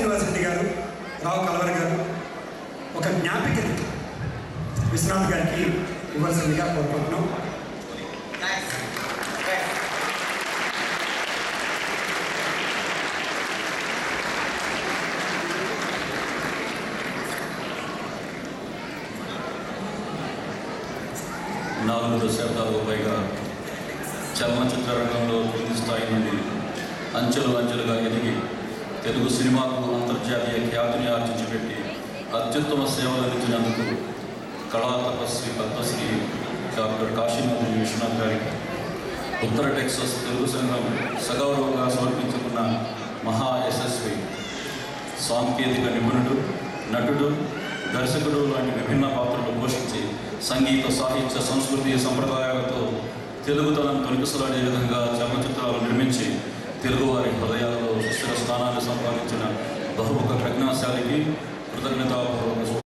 శ్రీనివాస్ రెడ్డి గారు, రావు కలవర్ గారు ఒక జ్ఞాపికని విశ్వనాథ్ గారికి ఇవ్వాల్సిందిగా కోరుకుంటున్నాం. నాలుగు దశాబ్దాలకు పైగా చలనచిత్ర రంగంలో కింది స్థాయి నుండి అంచెలుగా ఎదిగి తెలుగు సినిమాకు అంతర్జాతీయ ఖ్యాతిని ఆర్జించిపెట్టి అత్యుత్తమ సేవలు అందించినందుకు కళా తపస్వి పద్మశ్రీ డాక్టర్ కాశీనాథ్ విశ్వనాథ్ గారికి ఉత్తర టెక్సస్ తెలుగు సంఘం సగౌరవంగా సమర్పించుకున్న మహా యశస్వి సాంకేతిక నిపుణుడు, నటుడు, దర్శకుడు లాంటి విభిన్న పాత్రలు పోషించి సంగీత, సాహిత్య, సంస్కృతి, సంప్రదాయాలతో తెలుగుతనం తొలికిసలాడే విధంగా చలనచిత్రాలు నిర్మించి తెలుగువారి హృదయాల్లో సుస్థిర స్థానాన్ని సంపాదించిన బహుముఖ ప్రజ్ఞాశాలికి కృతజ్ఞతాపూర్వక